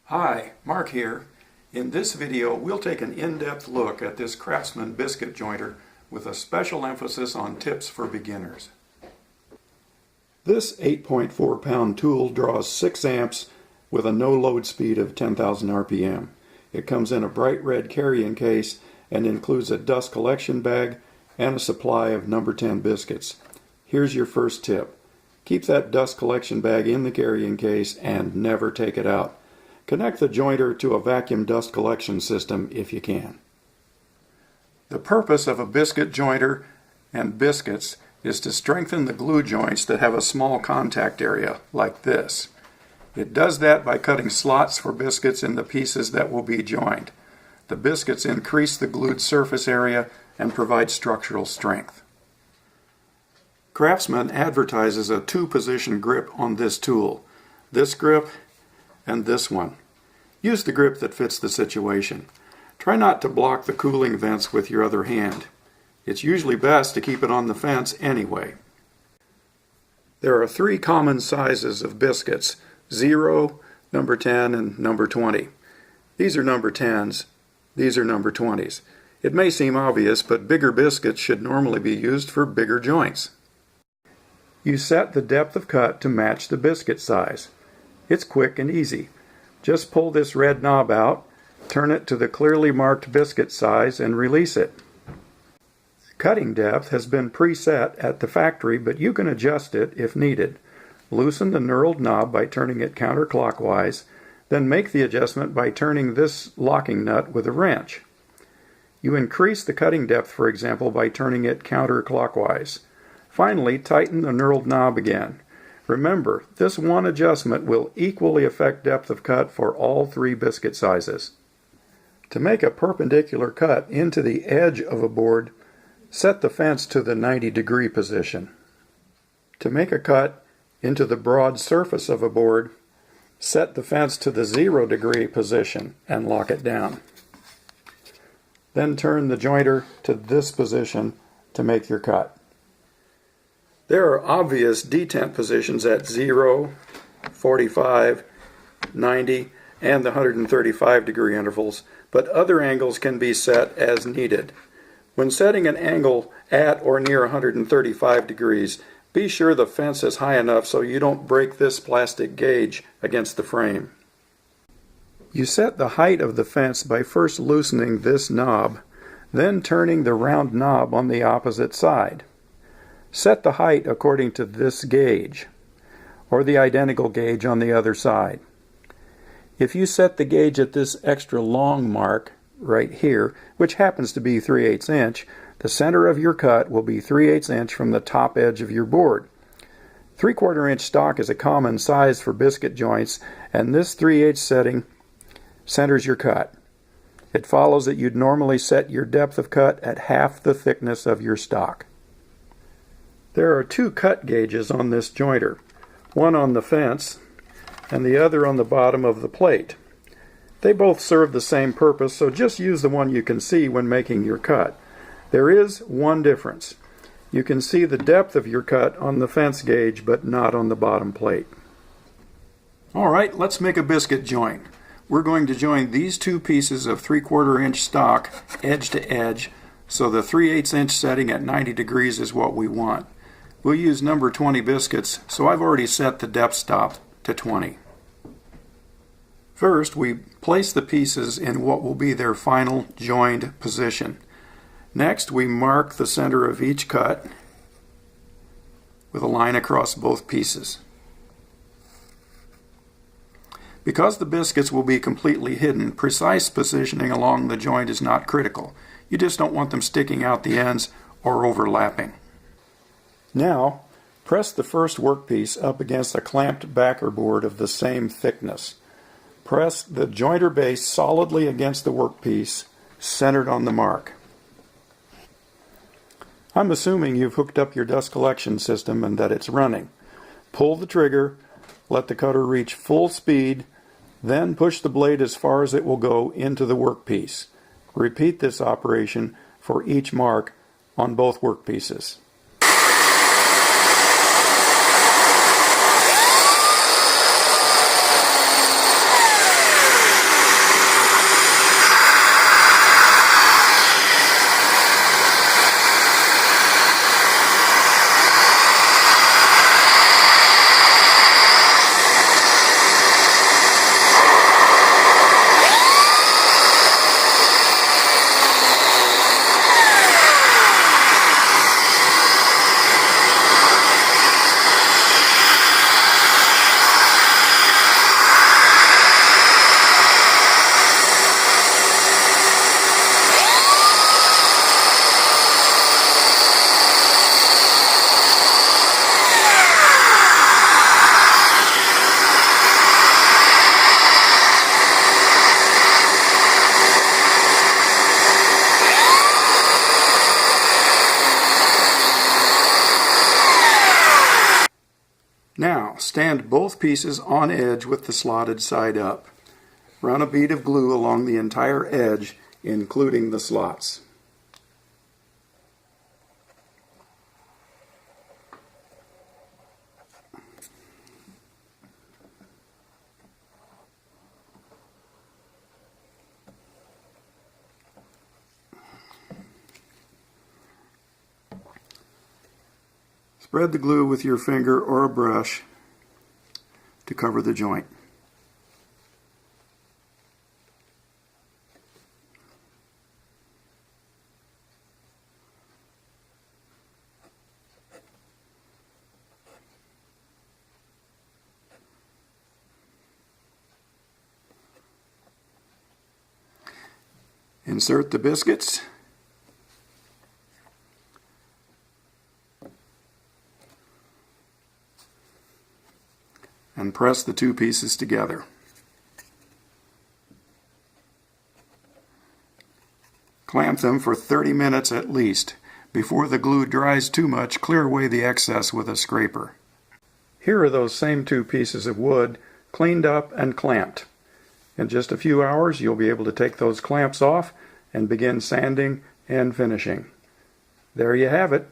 Hi, Mark here. In this video we'll take an in-depth look at this Craftsman Biscuit Jointer with a special emphasis on tips for beginners. This 8.4 pound tool draws 6 amps with a no load speed of 10,000 RPM. It comes in a bright red carrying case and includes a dust collection bag and a supply of number 10 biscuits. Here's your first tip. Keep that dust collection bag in the carrying case and never take it out. Connect the jointer to a vacuum dust collection system if you can. The purpose of a biscuit jointer and biscuits is to strengthen the glue joints that have a small contact area, like this. It does that by cutting slots for biscuits in the pieces that will be joined. The biscuits increase the glued surface area and provide structural strength. Craftsman advertises a 2-position grip on this tool. This grip and this one. Use the grip that fits the situation. Try not to block the cooling vents with your other hand. It's usually best to keep it on the fence anyway. There are 3 common sizes of biscuits: 0, number 10, and number 20. These are number 10s. These are number 20s. It may seem obvious, but bigger biscuits should normally be used for bigger joints. You set the depth of cut to match the biscuit size. It's quick and easy. Just pull this red knob out, turn it to the clearly marked biscuit size, and release it. Cutting depth has been preset at the factory, but you can adjust it if needed. Loosen the knurled knob by turning it counterclockwise, then make the adjustment by turning this locking nut with a wrench. You increase the cutting depth, for example, by turning it counterclockwise. Finally, tighten the knurled knob again. Remember, this one adjustment will equally affect depth of cut for all 3 biscuit sizes. To make a perpendicular cut into the edge of a board, set the fence to the 90-degree position. To make a cut into the broad surface of a board, set the fence to the 0-degree position and lock it down. Then turn the jointer to this position to make your cut. There are obvious detent positions at 0, 45, 90, and the 135-degree intervals, but other angles can be set as needed. When setting an angle at or near 135 degrees, be sure the fence is high enough so you don't break this plastic gauge against the frame. You set the height of the fence by first loosening this knob, then turning the round knob on the opposite side. Set the height according to this gauge, or the identical gauge on the other side. If you set the gauge at this extra long mark right here, which happens to be 3/8 inch, the center of your cut will be 3/8 inch from the top edge of your board. 3/4 inch stock is a common size for biscuit joints, and this 3/8 setting centers your cut. It follows that you'd normally set your depth of cut at half the thickness of your stock. There are 2 cut gauges on this jointer, one on the fence and the other on the bottom of the plate. They both serve the same purpose, so just use the one you can see when making your cut. There is one difference. You can see the depth of your cut on the fence gauge, but not on the bottom plate. Alright, let's make a biscuit joint. We're going to join these 2 pieces of 3/4 inch stock edge to edge, so the 3/8 inch setting at 90 degrees is what we want. We'll use number 20 biscuits, so I've already set the depth stop to 20. First, we place the pieces in what will be their final joined position. Next, we mark the center of each cut with a line across both pieces. Because the biscuits will be completely hidden, precise positioning along the joint is not critical. You just don't want them sticking out the ends or overlapping. Now, press the first workpiece up against a clamped backer board of the same thickness. Press the jointer base solidly against the workpiece, centered on the mark. I'm assuming you've hooked up your dust collection system and that it's running. Pull the trigger, let the cutter reach full speed, then push the blade as far as it will go into the workpiece. Repeat this operation for each mark on both workpieces. Stand both pieces on edge with the slotted side up. Run a bead of glue along the entire edge, including the slots. Spread the glue with your finger or a brush to cover the joint. Insert the biscuits and press the two pieces together. Clamp them for 30 minutes at least. Before the glue dries too much, clear away the excess with a scraper. Here are those same two pieces of wood cleaned up and clamped. In just a few hours you'll be able to take those clamps off and begin sanding and finishing. There you have it.